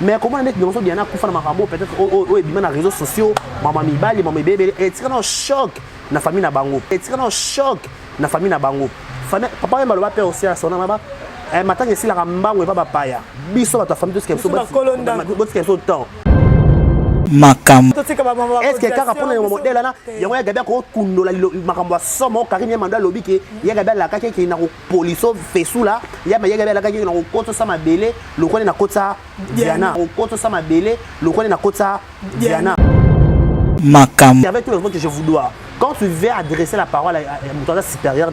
mais comment mettre dans Diana kufa na makambo peut-être o ebima na réseaux sociaux maman mibali maman bébé et tika na choc na famille na bango et tika na choc na famille na bango famille papa et maloba père aussi à son mama matanga esi la mbango et pas paya biso ba ta famille tout ce qu'elle so ba ce qu'elle so temps Makam. Est-ce que quand on a un modèle là, il y a un gars qui a makambo somo Karine Manda lobi que il y a un gars là qui na police fesu là, il y a un gars là qui na koto sama belé, le kone na kota Diana, koto sama belé, le kone na kota Diana. Makam. Avec tout le monde que je vous dois. Quand tu veux adresser la parole à un autorité supérieure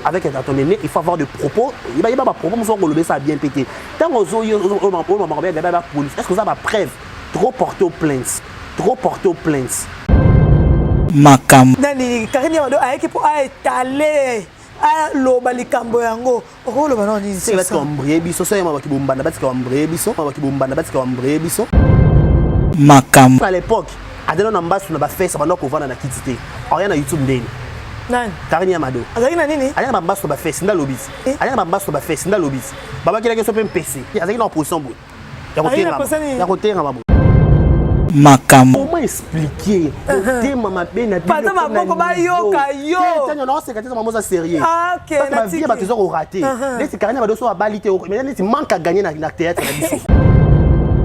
avec un aîné, il faut avoir des propos. Il va y avoir des propos, mais ça a bien pété. Tant qu'on a police, est-ce que ça va preuve? Trop porté aux plaintes. Trop porté aux plaintes. Makam. Nani Karine Mado a équipe a étalé a lobali kambo yango. Oh loba non ni. C'est parce qu'on brille biso, c'est moi qui bomba na bati qu'on brille biso, moi qui bomba na bati qu'on brille biso. Makam. À l'époque, Adelo Namba sur na ba face pendant qu'on va na kitité. Rien na YouTube ndeni. Nani Karine Mado. Azaki na nini? Rien na ba sur ba face nda lobis. Rien na ba sur ba face nda lobis. Baba ki la question pe PC. Azaki na position bo. Ya côté ngama bo. Makam. Comment expliquer le thème ma bena pas de ma boko ba yo kayo tanya non c'est quand maman ça sérieux ah OK na vie ba toujours au raté les Karine Mado so abilité mais les manque à gagner na théâtre na biso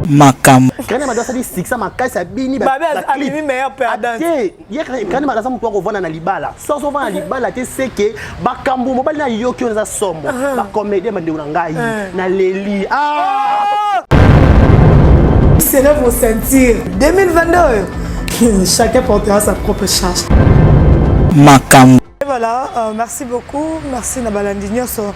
Makam. Karine Mado ça dit ça ma kasa bini ba ami meilleur perdant ya Karine Mado ça mo ko vona na libala so vona na libala te c'est que ba kambu mobali na yo ki on za somo ba comédien mande na ngai na leli c'est là vous sentir 2022 chacun portera sa propre charge. Makam. Et voilà, merci beaucoup, merci Nabalandi Nyonso.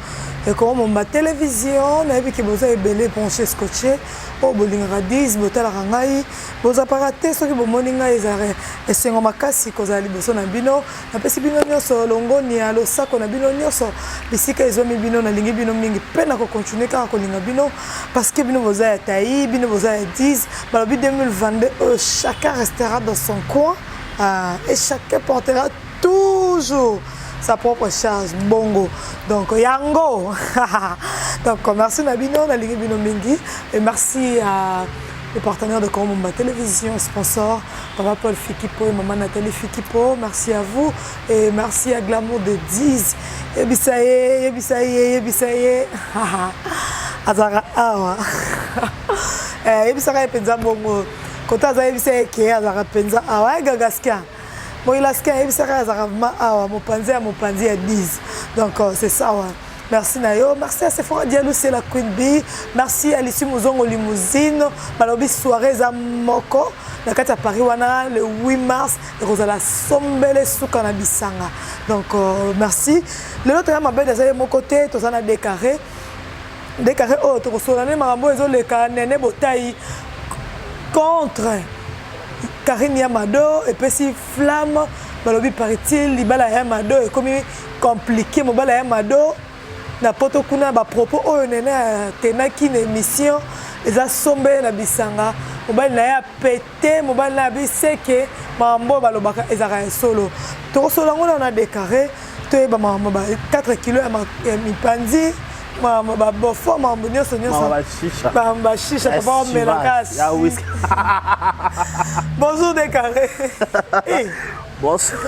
Et comment ma télévision, n'a vu que vous avez belé penché scotché, au bowling radis, botal rangai, vos appareils, ceux qui vous moninga les arrêts, et c'est un makasi cause à liboso na bino, na pesi bino nyonso, longo ni alo sako na bino nyonso, bisika ils ont mis bino na lingi bino mingi, peine à continuer car on linga bino, parce que bino vous avez taillé, bino vous avez 10, balobi 2022, chacun restera dans son coin, et chacun portera toujours sa propre charge bongo donc yango donc merci Nabino Nalingi Bino Mingi et merci à les partenaires de Komomba Télévision sponsor Papa Paul Fikipo et Maman Nathalie Fikipo, merci à vous et merci à Glamour de 10 et bisaye azara awa et bisaye penza bongo kota za bisaye ke azara penza awa gagaskia. Il a ce qu'il y a mopanzi à 10. Donc c'est ça. Ouais. Merci Nayo, merci à Sephora Diallo, c'est la Queen Bee. Merci à l'issue Mouzongo Limousine. Malobi soirée à Moko. La carte à Paris, le 8 mars. Et Rosala Sombele Soukana Bissanga. Donc merci. Le autre, ma belle, c'est mon côté, tout ça a décarré. Décarré, oh, tu reçois l'année, ma maman, ils ont les cannes, botaille contre. Karine Yamado et puis si flamme balobi paraît-il libala Yamado est comme compliqué mobala Yamado na poto kuna ba propos oyo nena tenaki une émission eza sombe na bisanga mobali na ya pété mobali na biseke mambo balobaka ezaka solo to solo ngona na décarré to ba mambo ba 4 kg ya mipanzi Mama bofo mambo nyonso mama chicha papa melakas ya whisky bonjour décarré bonjour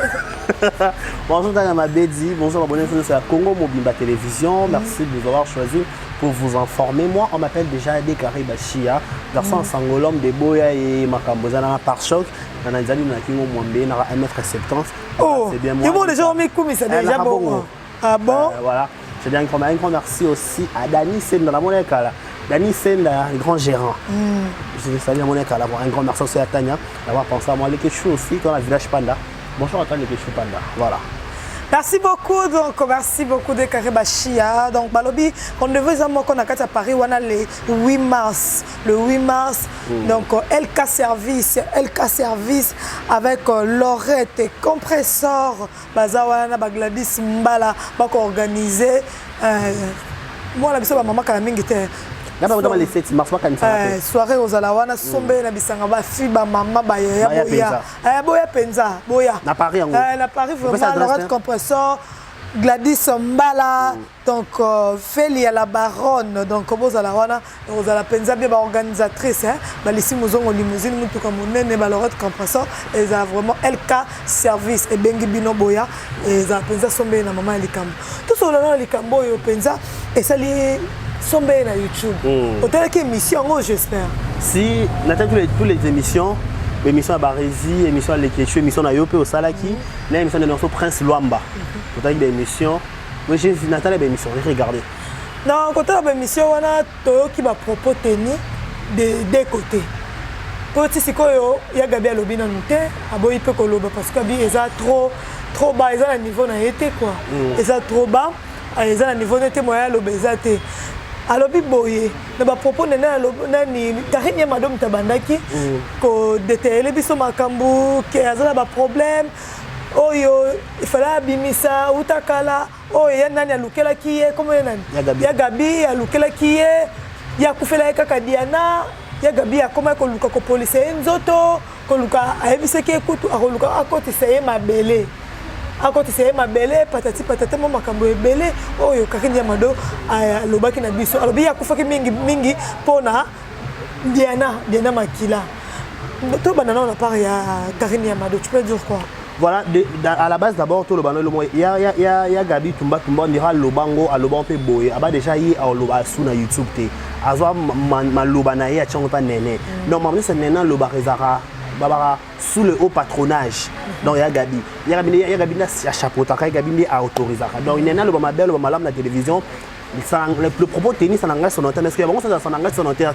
bonjour Tanya Bedi bonjour abonnés sur la Congo Mobimba Télévision merci de nous avoir choisi pour vous informer moi on m'appelle déjà Décaré Bachia garçon sangolom de Boya et Makambozana par choc on a dit na kingo mwambe na 1m70 c'est bien moi ils vont déjà mis comme ça déjà bon ah bon voilà. Je dis un grand merci aussi à Dani Senda, la monnaie là. Dani Senda, le grand gérant. Je dis salut à monnaie là. Un grand merci aussi à Tania d'avoir pensé à moi. Les Kéchou aussi dans la village Panda. Bonjour à Tania, les Kéchou Panda. Voilà. Merci beaucoup, donc merci beaucoup de Karibachia. Donc Balobi, on devait savoir qu'on a à Paris, on a le 8 mars. Le 8 mars, donc LK Service avec Laurette et Compressor, Bazawana, Bagladis Mbala, Bako organisé. Moi, la mission, maman, quand même, les fêtes, mars, soirée aux Alawana, Sombe, na bisanga, ba fiba, maman, boya. Boya penza, boya. Na Paris, na Paris, vraiment, Laurette Compressor. Gladys Mbala, donc Félia la baronne, donc vous allez vous allez penser bien organisatrice, ici nous avons limousine, nous tout comme on est balorette compresseur, et ça vraiment LK service et bengi bino boya, et ça penser somber na maman likambo. Tout ça là likambo yo pensa et ça li somber na YouTube. Autant que émission j'espère. Si n'attend tous les émissions. Émission à Barési, émission à l'écriture, émission à Yopé au Salaki, l'émission de notre Prince Luamba. Vous avez des émissions. Moi j'ai Nathalie des émissions, regardez. Non, quand on a une émission, on a Toyo qui va propos tenir des côtés. Pour si c'est quoi il y a Gabi Alobi dans nous terre, abo il peut colober parce que Gabi est trop bas, ils ont un niveau na été quoi. Ils sont trop bas, ils ont un niveau na été moyen l'obésité. Alors biboye na ba propos na ni Karine madame tabandaki ko détailler biso makambu ke azala ba problème oyo il fallait bimisa utakala oyo nani alukela kiye comme nani ya Gabi alukela kiye ya kufela kaka Diana ya Gabi akoma ko luka ko police nzoto ko luka ayebise ke kutu akoluka akoti seye mabele akoti seye mabele patati patata mo makambo ebele oyo Karine Mado alobaki na biso alobi akufaki mingi pona Diana Makila to banana on a parlé à Karine Mado tu peux dire quoi? Voilà, à la base d'abord, tout le bandeau, il y a Gabi Tumba, on dira Lobango, à Loban pe boye, aba déjà y a Loba sous na YouTube te, azwa ma Lobanaye a tchangpa nene. Normalement c'est nena Loba Rezara, babara sous le haut patronage. Donc il y a Gabi, il y a Gabi na chapeauta, il y a Gabi a autorisé. Donc nena Loba ma belle, Loba malam la télévision. Le propos tennis ça engage son antenne, parce que vraiment ça engage son antenne,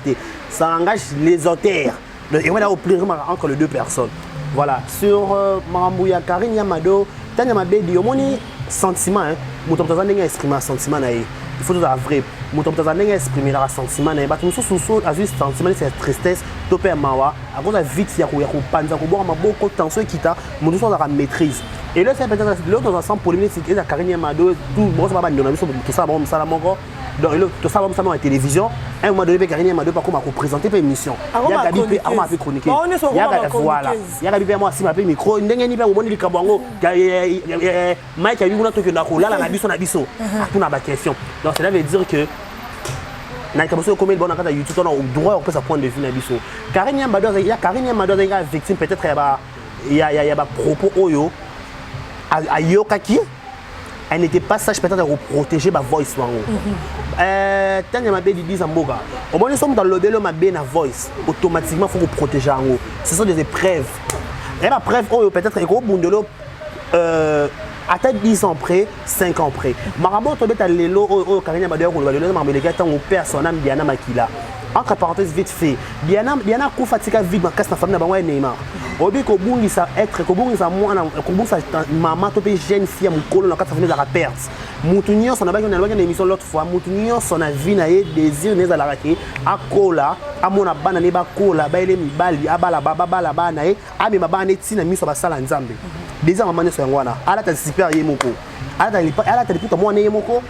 ça engage les auteurs. Il y a au plus entre les deux personnes. Voilà, sur Marambouya Karine Mado, Tanya Mabedi, au moins sentiment, mon temps d'année exprimer un sentiment, il faut tout à vrai. Mon temps d'année exprimer un sentiment, il faut tout à juste sentiment, c'est tristesse, topé mawa, à cause de la vite, il y a panza, il y a beaucoup de tension qui t'a, mon temps dans la maîtrise. Et là, c'est peut-être l'autre dans un sens polémique, c'est que Karine Mado, tout bon, ça va pas tout ça, bon, ça la manque. Donc, tout ça, on à la télévision. À un moment donné, Karine Mado, par contre, m'a présenté une émission. Il y a Gabi, on m'a fait chroniquer. Voilà. Il y a Gabi, moi, si m'a fait micro, il y a un moment où Mike a eu une autre que là, la Nabiso, tout n'a pas question. Donc, cela veut dire que. Na kaboso comme bon à YouTube on a droit on peut sa point de vue Nabiso. Karine Mado, il y a Karine Mado il y a victime peut-être il y a propos oyo à Yokaki. Elle n'était pas sage peut-être de protéger ma voice. Tanya Mabé dit Zamboga. Au moins nous sommes dans le délai Mabé na voice. Automatiquement il faut protéger en haut. Ce sont des épreuves. Et la preuve peut-être que au bout de l'eau à tête 10 ans près, 5 ans près. Marabo tombé à l'élo au Karine Mabé on va le nommer les gars tant au père son âme Diana Makila. Entre parenthèses vite fait. Diana Koufatika vide ma casse na famille na Neymar. Obi ko bungi sa être ko bungi sa mwana ko bungi sa maman to pe jeune fille mon colo na kata famille za la perte. Mutunyo son abaki na lobaki na émission l'autre fois mutunyo son avis na ye désir neza la raki akola amona bana ne ba kola ba ele mibali abala baba bala bana e abi mabana eti na miso ba sala nzambe. Déjà maman ne so ngwana ala ta super ye moko. Ala ta liputa mwana ye moko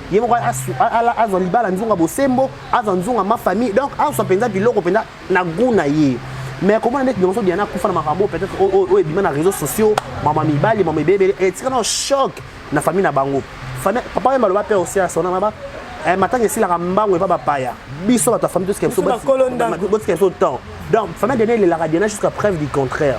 ala azolibala nzunga bosembo azonzunga ma famille donc aso penza biloko penza na guna ye. Mais comment on est dans Diana Koufa na makambo peut-être au ebima na réseaux sociaux maman mibali maman bébé et c'est un choc na famille na bango famille papa maloba père aussi à son mama matanga si la rambango va paya biso ba ta famille tout ce qu'elle so temps donc famille donner les la Diana jusqu'à preuve du contraire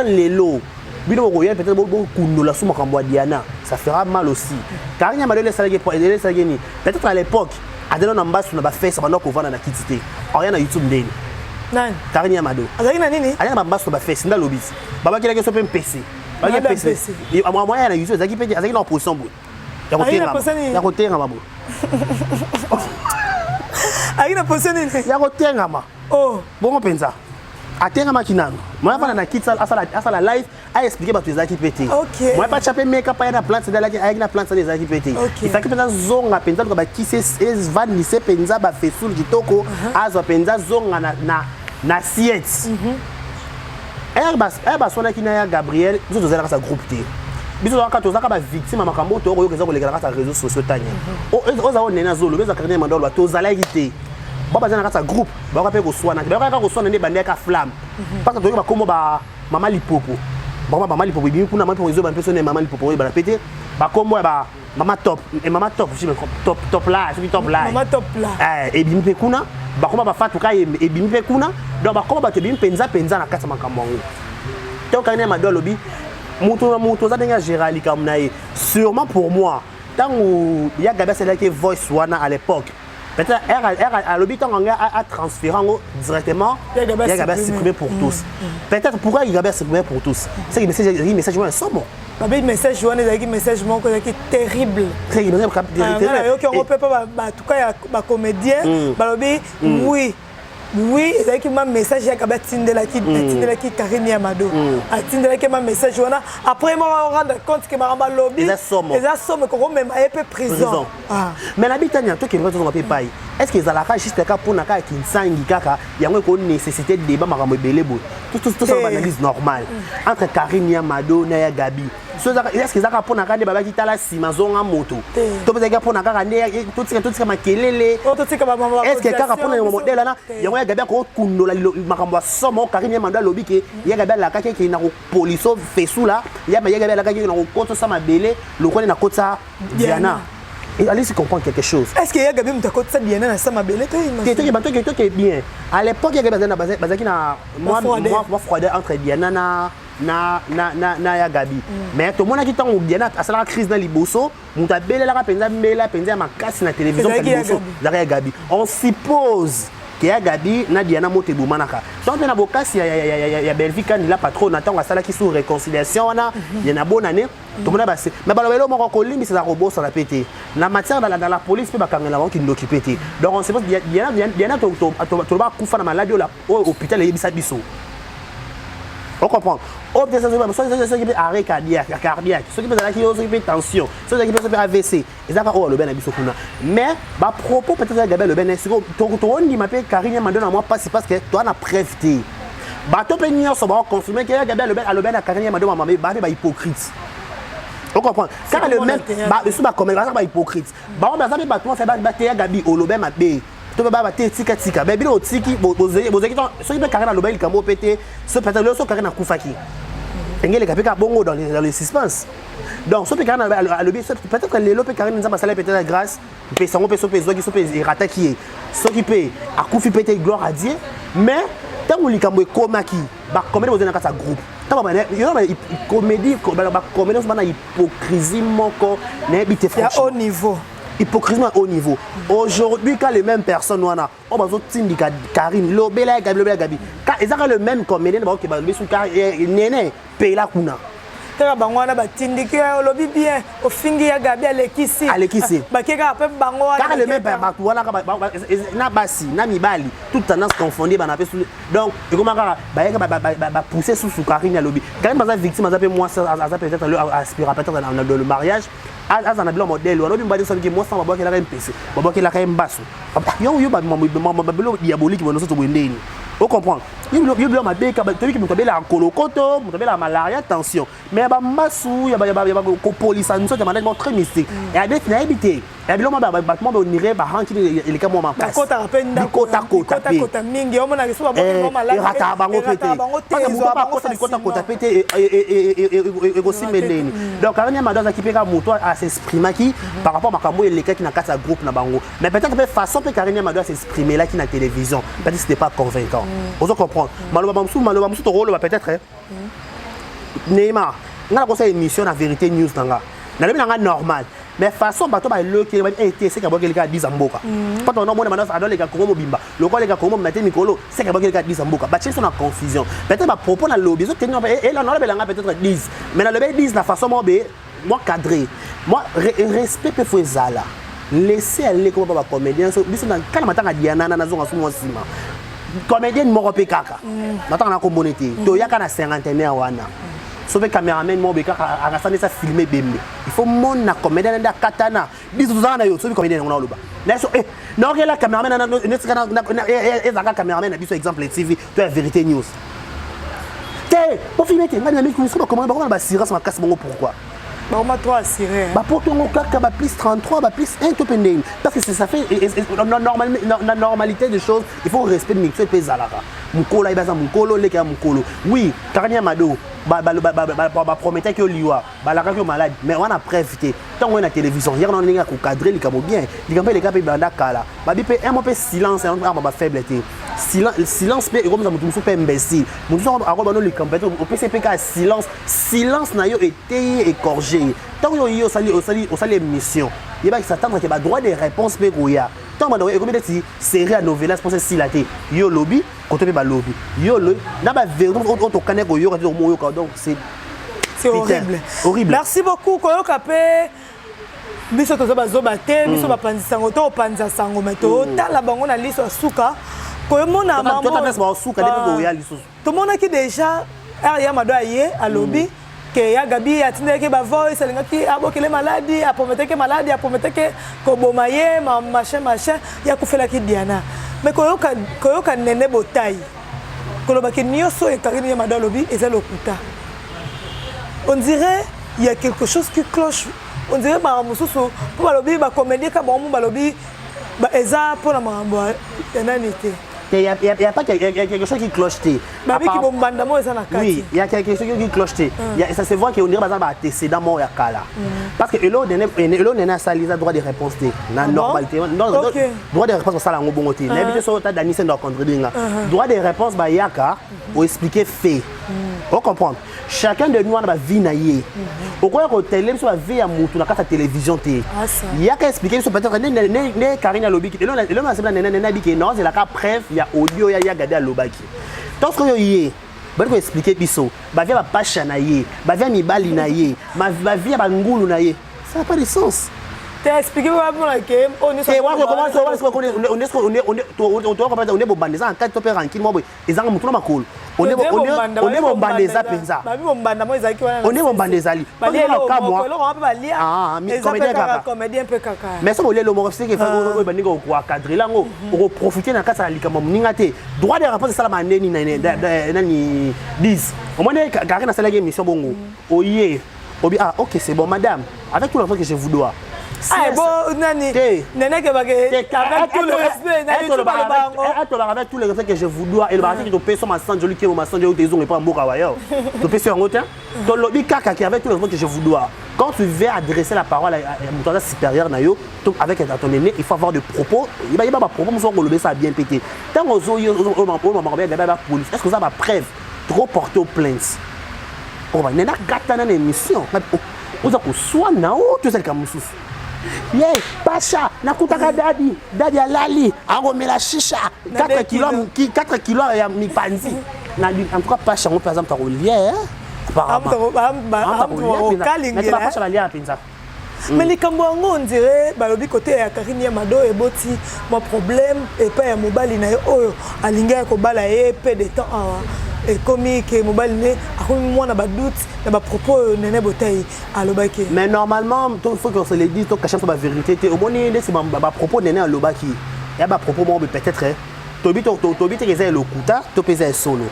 lelo bino royal peut-être beaucoup kunola sous makambo Diana ça fera mal aussi car il y a malheur les salariés ni peut-être à l'époque adela na mbasu na ba face pendant qu'on vend na kitité rien na YouTube ndeni Nan Karine Mado. Azaki na nini? Aya ba baso ba face nda lobisi. Baba kila keso pe PC. Baba PC. Et à moi na YouTube azaki pe azaki na position bo. Ya ko tenga mabo. Ayi na position nini? Ya ko tenga ma. Oh, bon penza. Atenga makinano. Moi pas na kitsa asala live a expliquer ba tu azaki pété. OK. Moi pas chaper make up na plante de la avec na plante des azaki pété. Il fait que penza zonga penza ko ba kise van lycée penza ba fesul kitoko azo penza zonga na siete. Herba sona ki na ya Gabriel, biso tozala ka sa groupe te. Biso tozaka ba victime makambo to oyo keza ko lekala ka sa réseaux sociaux tanya. Oza o nena zolo, beza Karine Mado ba tozala ki baba zana ka sa groupe, ba ka pe ko swana, ba ka ko swana ne bande ka flamme. Parce que to ba komo ba mama lipopo. Bon maman lipopo bimi kuna maman pour ba personne maman lipopo ba pété ba comme moi ba maman top et maman top je me top là celui top là maman top là et bimi pe kuna ba comme ba fatu ka et bimi pe kuna donc ba comme ba te bimi penza na kata makambo donc quand ma do lobi moto za denga gérali comme naé sûrement pour moi tant où il y a Gabi c'est là qui voice wana à l'époque peut-être à l'habitant a transféré directement il y a Gabi supprimé pour tous peut-être pourquoi il y a Gabi supprimé pour tous c'est que le message ouais somme le message wana ezaki message moko ezaki terrible c'est que message terrible on peut pas en tout cas ba comédien balobi oui ezalaki ma message ya Gabi atindelaki Karine Yamado atindelaki ma message wana après moi on rendre compte que maramba lobby eza somme ko même a peu prison mais l'habitania to ke va to papier paille est-ce que ezalaka juste ka pona ka kinsangi kaka yango ko nécessité de débat makambo belebo tout ça analyse normale entre Karine Yamado na ya Gabi est-ce que ezaka pona ka de baba kitala sima zonga moto to bezaka pona ka ne tout tika makelele est-ce que kaka pona yo modèle na yango ya Gabi ko kundola makambo somo Karine Yamado lobi ke ya Gabi la ka ke na ko poliso fesula ya Gabi la ka ke na ko koto sa mabele lo kone na kota Diana. Et allez se comprendre quelque chose. Est-ce qu'il y a Gabi Moutakot ça bien dans sa mabelle qui bien. À l'époque il y a Bazaki na moi froideur entre Diana na ya Gabi. Mais tout le monde qui tant Diana à la crise dans Liboso, Moutabele la penza makasi na télévision Liboso, la Gabi. On suppose que ya Gabi na Diana Motebo manaka. Donc na bokasi ya Belvika ni la patron attend à sala qui sous réconciliation wana, il y a bonne année. Tout le monde a passé. Mais balobelo moko kolimbi c'est la robot sur la pété. La matière dans la police peut ba kangela qui l'occuper. Donc on sait pas Diana to ba kufa na maladie au hôpital et bisa biso. On comprend. Obtention ceux qui peut arrêt cardiaque, ceux qui peut la qui peut tension, ceux qui peut AVC. Et ça va le ben biso kuna. Mais ba propos peut-être Gabi le ben c'est to on dit m'appelle Karine Yamado na moi parce que toi na preuve té. Ba to penir so ba confirmer que Gabi le ben Karine Yamado maman ba hypocrite. On comprend. Car le même ba comme ba hypocrite. Ba on ba ça ba toi fait ba Gabi au lobe ma bé. Tu peux pas tika mais bilo tiki bozeki ceux qui peut Karine lobe il kambo pété ce peut-être le so Karine na kufaki. Engele kapeka bongo dans les suspense. Donc ce Karine lobe peut-être que les lobe Karine nza basala peut-être grâce pe sango pe so pe zo qui so pe rataki ceux qui peut akufi pété gloire à Dieu mais tant on likambo komaki ba comédie bozena ka sa groupe. Comédie, comédie, c'est hypocrisie, na haut niveau. Hypocrisie à haut niveau. Aujourd'hui, quand les mêmes personnes, on va dire Karine, Lobela Gabi. Quand ils ont le même comédien, ils vont dire que Néné paye la kuna. Tera bangwana batindiki lobi bien au fingi ya Gabi alekisi bakeka pe bangwana car le même bato wana na basi na mibali toute tendance confondue bana pe donc et comment ba pousser sous Karine lobi Karine baza victime za pe moi ça peut-être le aspire peut-être dans le mariage as un modèle lobi mbadi so ki moi ça ba la MPC ba la mbaso yo ba bilo diabolique bono so to bwendeni. On comprend. Il y a ma béca, celui qui me tombe la colocoto, me tombe la malaria, attention. Mais bah massou, il y a police, nous sommes des très mystique. Et avec une habité, et bien moi battement on irait bah ranki les cas moi passe. Kota mingi, on a reçu ba bon malade. Rata bango pété. Parce que moi pas kota pété et aussi meleni. Donc quand il y a madame qui peka moto à s'exprimer qui par rapport à makambo et les cas qui na kata groupe na bango. Mais peut-être que façon que Karine Yamado s'exprimer là qui na télévision, peut-être c'était pas convaincant. Vous comprenez? Malobamsou ton rôle peut-être Neymar, on a conseillé émission la vérité news nanga. Na le nanga normal. Mais façon bato ba le qui été c'est que quelqu'un dit zamboka. Quand on a mon manaf adole les gars comme bimba. Le quoi les gars comme matin Nicolo, c'est que quelqu'un dit zamboka. Ba sont en confusion. Peut-être ba propos na lobby, so tenir et là on a belanga peut-être 10. Mais na le 10 la façon moi cadré. Moi respect pe faut zala. Laissez aller comme ba comédien so biso na kana matanga Diana na zonga sumo sima. Comédien moko pe kaka nataka na kombonete to yaka na 50 wana so pe cameraman mo be kaka akasane sa filmer bembe il faut mon na comédien nda katana biso tuzana yo so be comédien ngona loba na so na okela cameraman na ezaka cameraman na biso exemple TV to la vérité news te pour filmer te ngana mi ko comment ba sirance ma casse bongo pourquoi bah on a trop assuré bah pour ton cas bah plus 33 bah plus 1 to pending parce que ça fait la normalité des choses il faut respecter mixer pesa là mukolo ibaza mukolo leke ya mukolo oui Karania Mado promettait que liwa balaka que malade mais on a prévité tant on a télévision hier on a cadré les camo bien les campé les capé banda kala babi pe un peu silence on ba faiblesse silence pe comme ça mutu pe imbécile mutu so akoba les campé au PCP ka silence na yo été écorché tant yo sali émission il va s'attendre que ba droit de réponse pe koya tant ba et comme dit série à novelas pour ça silaté yo lobby côté ba lobby yo le na ba verrou on to connaît ko yo donc c'est horrible. Horrible. Merci beaucoup koyoka pe biso tozo bazobate biso bapanzisango to panza sango meto tala bango na liso suka koyomona maman to ta ba suka depuis ko ya liso to mona ki déjà ya mado aye a lobby que ya gabi atindeke ba voice alingaki abokele maladie aprometeke maladie aprometeke ko bomaye machin ya kufela ki Diana mais koyoka nene botai kolobaki nyoso e Karine mado lobby eza lokuta. On dirait il y a quelque chose qui cloche. On dirait que pour lobby ba comédie ka bon ba lobby ba eza pour la mambo enanité. Il y a pas quelque chose qui cloche. Babi qui bombanda mo eza na kati. Oui, il y a quelque chose qui cloche. Ça se voit qu'on dirait bazaba antécédent mo ya kala. Parce que elo nena salisa droit de réponse na normalité. Non, droit de réponse ça la ngobongoté. Na bité so ta dani c'est dans contredinga. Droit de réponse ba yaka pour expliquer fait. On comprend. Chacun de nous a vie naïe. Pourquoi on télé sur la vie à mutu na kata télévision té. Il y a qu'à expliquer sur peut-être né Karine Lobby. Et là c'est la nena dit que non, c'est la cas preuve, il y a audio, il y a gardé à Lobaki. Tant que yé, bah on expliquer biso, bah via ba pacha naïe, bah via mibali naïe, bah via ba ngulu naïe. Ça n'a pas de sens. T'as expliqué comment la game on est on est bobandeza en quatre topé ranking moi ezanga mutu na makolo on est bobandeza penza babi bombanda mo ezaki wana on est bobandeza li on est kamwa mais comédien peu kaka mais ça bolelo mo c'est que fa bandinga ko cadrer lango ko profiter na kasa likama mninga te droit de réponse ça la maneni nani 10 au moins Karine ça la émission bongo oye obi OK c'est bon madame avec tout le temps que je vous dois. Ah bon, nani. Nene que avec tout le respect, avec tout le respect que je vous dois et le parti qui te paye son massage, je lui qui est mon massage, je te pas un beau travail. Tu payes sur un autre. Ton lobby kaka qui avec tout le respect que je vous dois. Quand tu veux adresser la parole à mon supérieur nayo, avec ton aîné, il faut avoir des propos. Il va y avoir des propos, mais on le ça a bien pété. Tant qu'on police, est-ce que ça va preuve trop porter aux plaintes? On va nena katana na émission. On a ko soit na o tu sais comme sous. Yeah, Pacha, nakutaka dadi alali, aromela shisha, 4 kilos ya mipanzi. En tout cas Pacha, par exemple, par Olivier, mais les Cambouango, on dirait, le côté de Karine Mado et Boti, mon problème, et pas un mobile, il y a un lingère qui a peu de temps. Et comme que mobile né a moi na ba doute na ba propos nene botay à lobaki mais normalement il faut qu'on se le dise to cacher la vérité au moins c'est ba propos nene à lobaki il y a ba propos moi peut-être tobi que c'est le kuta to pesa solo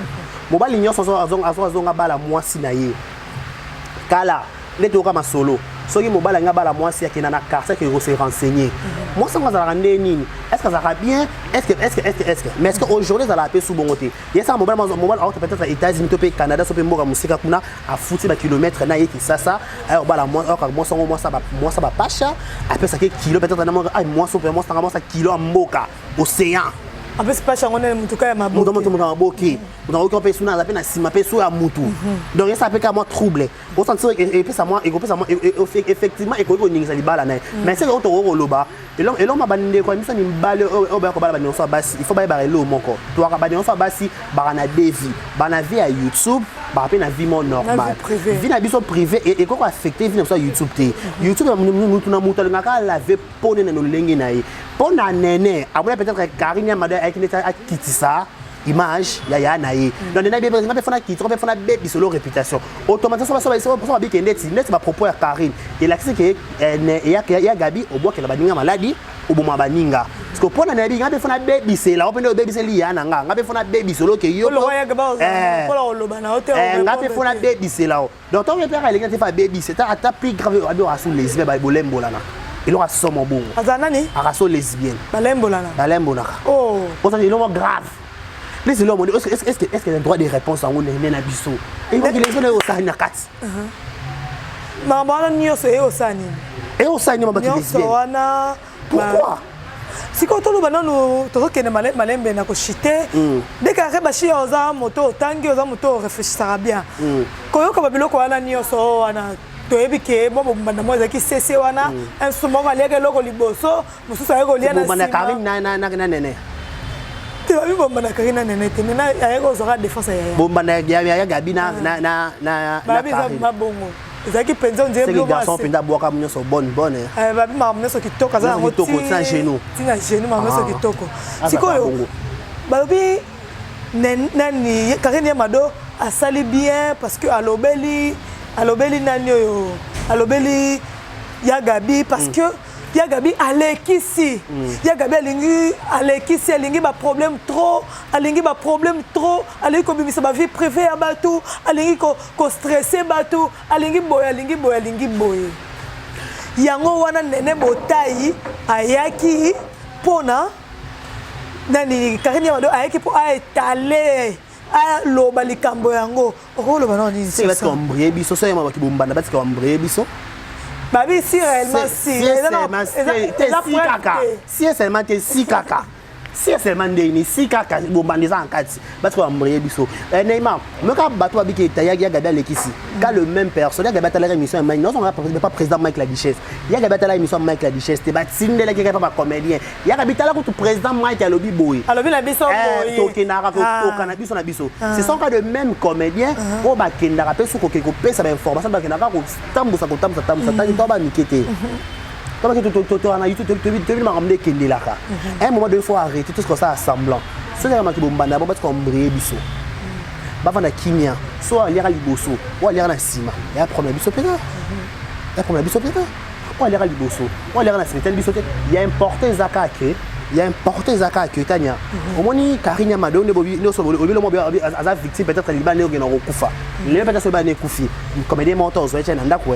mobile nyo so azonga bala mwasi na ye kala les to kama solo soki mobile nga bala mwasi ya kina na carte que se renseigner moi ça va rendre nini est-ce que ça va bien est-ce que mais est-ce que aujourd'hui ça va payer sous bon côté il y a ça mobile peut-être aux États-Unis to pays Canada so pe mboka musika kuna a fouti ba kilomètre na ye ki ça alors bala moi ça va Pacha après ça que kilo peut-être na moi ça kilo en mboka océan. En plus, pas changonner mutuka ya maboki. Maboki. On a aucun personne na peine sima peso ya mutu. Donc ça peut moi trouble. On sentir et puis ça moi effectivement et ko ningisa libala na. Mais c'est auto loba. Et là ma bande ko misa ni mbale o ba ko bala bande so basi. Il faut ba lo moko. To ka bande so basi ba na devi. Ba na vie à YouTube, ba pe na vie mon normal. Vie na biso privé et ko affecter vie na so YouTube te. YouTube mutu na mutu ngaka laver pone na no lengi na ye. Pour na nene, après peut-être Karine Mado avec une quitter ça image ya naïe. Donc nene bébé on peut faire quitter, on peut faire bébé solo réputation. Automatiquement ça va bien net va propos à Karine. Et là c'est que il y a Gabi au bois que la baninga maladie au bon baninga. Parce que pour na nene on peut faire bébé c'est là on peut bébé c'est lié na nga, on peut faire bébé solo que yo. Pour le bana hôtel. On peut faire bébé c'est là. Donc on peut faire les gars faire bébé c'est à plus grave à sous les ba bolembo là. Il aura son bon. Azanani? Araso lesbienne. Balembolana. Balembolana. Oh. Pour ça il est grave. Les l'homme, est-ce qu'il y a un droit de réponse en haut na biso? Et donc les gens au sani na kati. Maman wana nyonso e au sani. Et au sani mama tu lesbienne. Nyonso wana. Pourquoi? sikoyo toloba nanu tozokende malembe na koshite ndenge ake bashi oza moto otangi oza moto oreflechisaka bien koyoka babiloko wana nyonso wana toyebi ke mo bobanda mo ezalaki sese wana insu moko aliaka eloko liboso mosusu ayeki kolia na nene te babi bombanda kari na nene te mena ayeki kozwaka défense ya bombanda ya gabi na babi eza mabongo ezalaki mpenza ondire garçon mpenza abwaka nyonso bonne babimaka nyonso kitoko aza yango tina genou nyonso kitoko sikoyo balobi nani Karine Mado asali bien parce que alobeli nani oyo alobeli Yagabi parce que Yagabi alekisi Yagabi alingi ba problème trop alingi kobimisa ba vie privée ya bato alingi ko stresser bato alingi boye yango wana nene botai ayaki pona nani Karine Mado ayaki po aetale aloba likambo yango okoloba nani c'est parce qu'on brille biso so yema ki bombanda parce qu'on brille biso babi si réellement si seulement si seulement ndeni si kaka bombandisa en kati parce qu'on brille biso Neymar meka bato abiki tayagi ya Gabi Alekisi quand le même personne Gabi atala émission Mike non on pas président Mike la Duchesse ya Gabi atala émission Mike la Duchesse te batindela ki pas comédien ya Gabi atala ko président Mike alobi boy alobi na biso boy to kenara ko cannabis na biso ce sont pas de même comédien o ba kendara pe su ko ke ko pesa ba information ba kenara ko tambusa tani to ba mikete. Comme que tu as YouTube, tu as ramené Kendelaka. À un moment donné, il faut arrêter tout ce que ça a semblant. Ce n'est pas que bombanda, parce qu'on brille biso. Bavana kimia, soit lire à liboso, ou lire à sima. Il y a un problème biso pédé. Il y a un problème biso pédé. Ou lire à liboso, ou lire à sima. Il y a importé Zakake. Il y a importé Zakake Tania. Au moins ni Karine Mado ne bobi ne sobo obi le mo bi aza victime peut-être libanais ou gena okufa. Le peut-être se ba ne kufi. Comme des montants zo etchena ndako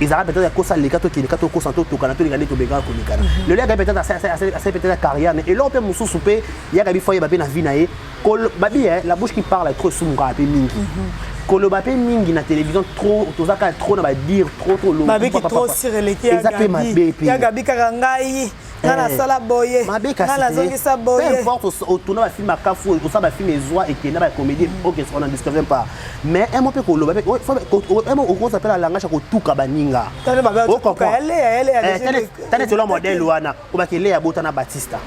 ils arrêtent peut-être que ça les gâteaux qui les gâteaux ko santo to kana to les gâteaux béga ko nikana. Le gars peut-être assez peut-être carrière et là on peut musu souper il y a gabi foyer ba na vie na ye. Babi la bouche qui parle trop soumra pe mingi. Kolobapé mingi na télévision trop tozaka trop na ba dire trop lo. Babi qui trop sireleki ya Gabi. Ya Gabi karangai. Nana sala boye. Nana zongisa boye. Peu importe au tournoi ba film akafu au ça ba film ezwa et que na ba comédie OK on n'en discute pas. Mais un mot pe kolobapé un mot on s'appelle la langage ko tuka baninga. Tane ba tane c'est le modèle wana ko ba kele ya botana Batista.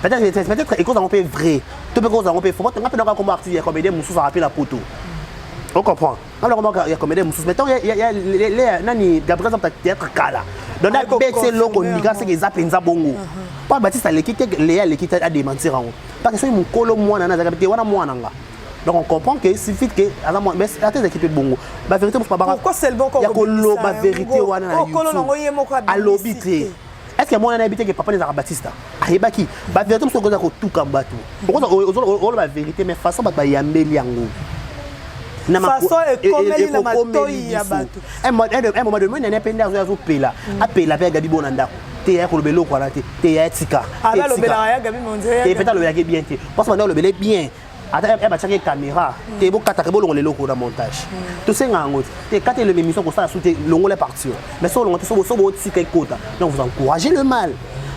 Peut-être et cause on peut vrai. Tout peut cause on peut faut pas ngapena comme artiste comédien musu ça rappelle la poto. On comprend. Alors comment il y a comédien musu mettons il y a les nani Gabriel théâtre kala. Donc la bête c'est loco niga c'est que zapenza bongo. Pas Baptiste l'équité a démentir en. Parce que c'est mon colo moi na zakabité wana moi nanga. Donc on comprend que suffit que mais attends équipe bongo. La vérité pourquoi c'est le bon il y a colo la vérité wana na YouTube. À l'obité. Est-ce que moi on a habité que papa les Baptiste ayebaki ba vérité so koza ko tuka bato. Pourquoi la vérité mais façon ba yambeli yango. Façon et comme elle na matoi ya bato. Un moment de moi n'a pas d'azo pela. Apela pe Gabi bonanda. Te ya ko lobelo ko rate. Te ya tika. Ala lobela ya Gabi mondial. Et peut-être le yaki bien te. Parce que maintenant le belé bien. Ata e ba tchaki caméra. Te bo kata ke bo longole loko na montage. To senga ngoti. Te kate le émission ko ça souté longole partir. Mais so longole so bo tika kota. Donc vous encouragez le mal.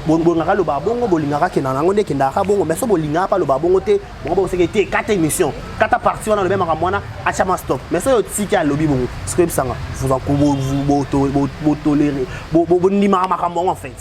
Ngaka lo babongo bolingaka ke nango ndeke ndaka bongo mais so bolingaka pa lo babongo te bongo c'est que 4 émissions 4 parties on a le même ramona à chama stop mais so yo tika lobby bongo script sanga vous en tolérer bo ndima makambo en fait.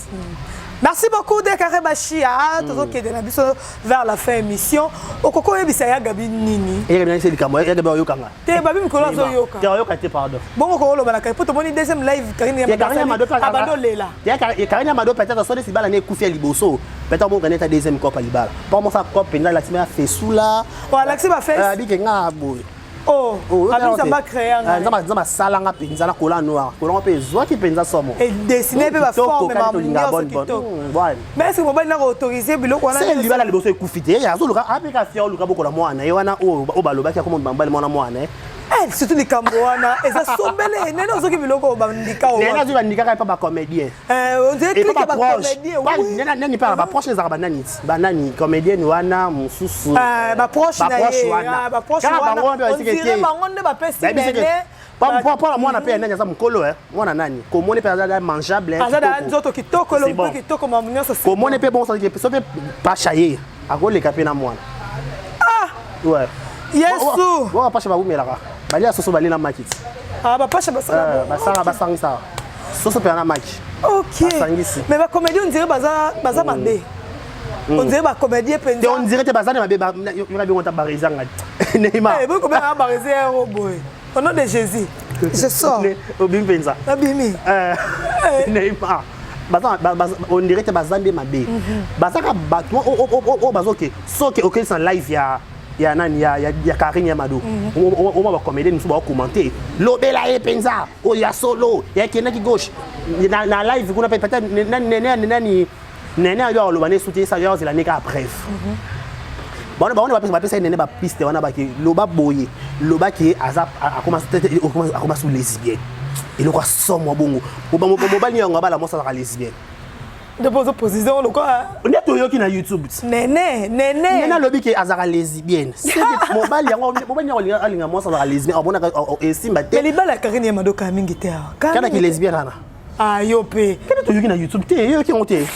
Merci beaucoup de Karebashia. Toujours qui est dans biso vers la fin émission. Okoko yebisa ya Gabi nini. Et Gabi c'est likambo ya Gabi yokanga. Te babi mikolo zo yoka. Te yoka te pardon. Bon ko lo balaka pour tomoni deuxième live Karine Mado abandolela. Ya Karine Mado peut-être so de bala ne kufi liboso. Peut-être mon connaître deuxième coupe libala. Pas moi ça coupe pendant la semaine fait sous là. Oh Alexis va faire. Abi ke nga boy. Oh, ça va créer un. Zama salanga penza na cola noir. Cola pe zo ki penza somo. Et dessiner pe ba forme mais est-ce que mobile na autoriser biloko wana? C'est libala liboso ekufite. Ya zo luka apeka fier luka bokola mwana. E wana o baloba ki akomo mbambali mwana mwana. surtout les Cambouana, et ça sombele, nene ozoki biloko bandika o. Nene azu bandika pas comédien. On dirait que pas ba comédien. Nene nani pas ba proche les banani. Banani comédien wana mususu. Ba proche na ye. Ba proche wana. On dirait bangonde ba pesi nene. Pas moi na pe nani za mukolo mwana nani. Komone pe za mangeable. Azada nzoto kitoko lo kitoko mamunyo ça. Komone pe bon ça que so pe pas chayer. Akole kape na mwana. Ah. Ouais. Yesu. Bon pas chaba bumelaka. Bali asoso bali na makit. Ah ba pas chaba ça. Basanga. Soso pe na maki. OK. Mais ba comédien on dirait baza mabe. On dirait ba comédien penza. On dirait te baza na mabe yo na bi wonta barizanga. Neymar. Eh, beaucoup ba bariser un robot. Au nom de Jésus. Je sors. Obim penza. Abimi. Neymar. On dirait que bazande mabe. Bazaka batwa o bazoke. Soke OK sans live ya nani ya Karine Amado. On va comédien nous va commenter. Lobela e penza. O ya solo, ya kenaki gauche. Na live kuna peut-être nene yo lo bané soutenir ça yo c'est l'année après. Bon on va passer nene ba piste wana ba ki loba boye. Loba ki azap a commence sous lesbienne. Il quoi somme bongo. Mobile ni ngaba la mo ça lesbienne. De pose position le quoi. On est toyo ki na YouTube. Nene. Nene lobi ki azara lesbienne. C'est mobile yango mobile yango alinga mo ça lesbienne. Abona esimba te. Mais libala Karine Amado ka mingi te. Kana ki lesbienne ana. Ah yo pe. Kana toyo ki na YouTube te yo ki onte.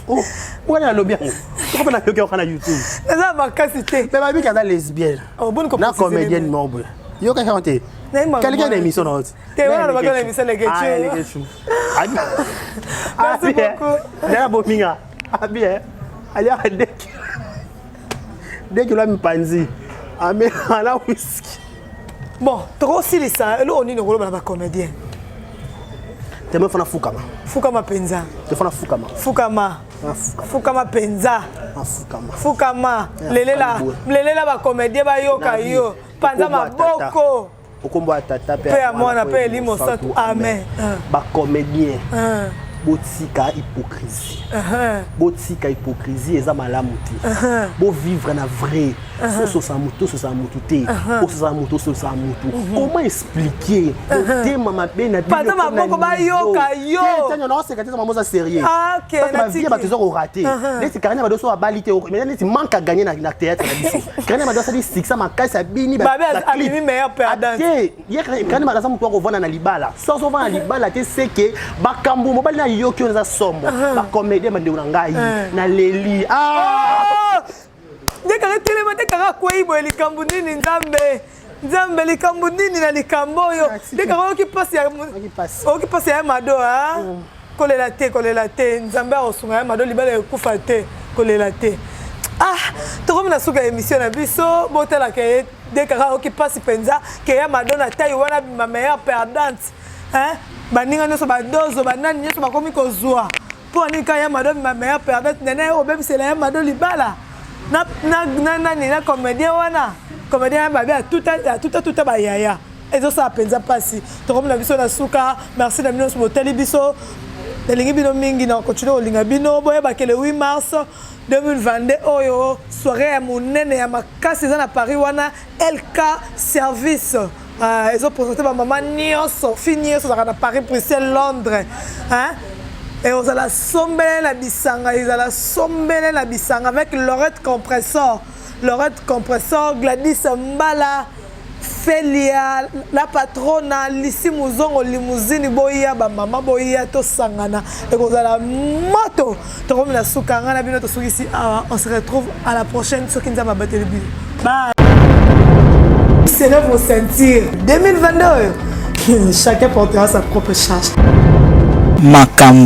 Oh, wala lobi yango. Pourquoi na yo ki na YouTube? Ça va casiter. Mais babi ka lesbienne. Oh bonne na comédienne mobo. Yo ka onte. Quelqu'un a émission dans t'es voilà le bagage l'émission les Getchou. Merci beaucoup. Déjà bominga. Ah bien. Allez à dès que là me panzi. Ah mais la whisky. Bon, trop si ça, là on est rôle ba comédien. T'es me fana fukama. Fukama penza. T'es fana fukama. Fukama penza. Fukama. Lelela ba comédien ba yoka yo. Panza maboko. Okombo tata pe à moi na pe limo santu amen. Ba comédien. Botika hypocrisie eza malamu te. Bo vivre na vrai. So sa mutu te. So sa mutu. Comment expliquer te mama be na bino. Panza maboko ba yoka yo. Tanya na sekate za mamoza sérieux. Ah OK. Ma vie ba toujours raté. Laisse Karine Amado so abalite mais laisse manque à gagner na théâtre na biso. Karine Amado ça dit ça ma kai ça bini ba. Abimi meilleur perdant. Karine Amado ça mutu ko vona na libala. So vona na libala te c'est que ba kambu mobile na yo ki on za sombo. Ba comédien ba ndeu na ngai na leli. Ah! Ndeka telema te kaka kwei bo likambu nini nzambe likambu nini na likambo yo. Ndeka oki passe ya mado ha. Kolela te nzambe osunga ya mado libala ekufa te kolela te. Ah, to na suka émission na biso botela ke ndeka oki passe penza ke ya mado na taille wana ma meilleure perdante. Hein? Baninga nyoso badozo banani nyoso bakomi kozwa. Pour nika ya mado ma meilleure perdante nene obem c'est la mado libala. Na comédien wana comédien ba bien tout ba yaya ezo ça penza pasi to comme na biso na suka merci na bino sur télébiso elingi bino mingi na continuer olinga bino boye ba ke le 8 mars 2022 oyo soirée ya monene ya makasi za na Paris wana LK service ezo présenter ba maman nyonso finir so na Paris Bruxelles Londres hein. Et on a la sombelle la bisanga, avec Lorette Compressor, Gladys Mbala, Félia, la patronne, Lissi Mouzongo, limousine, Boya, maman Boya, to Sangana, et on a la moto, on se retrouve à la prochaine sur Kinza Mabaté le Bye. C'est là pour sentir 2022. Chacun portera sa propre charge. Makam.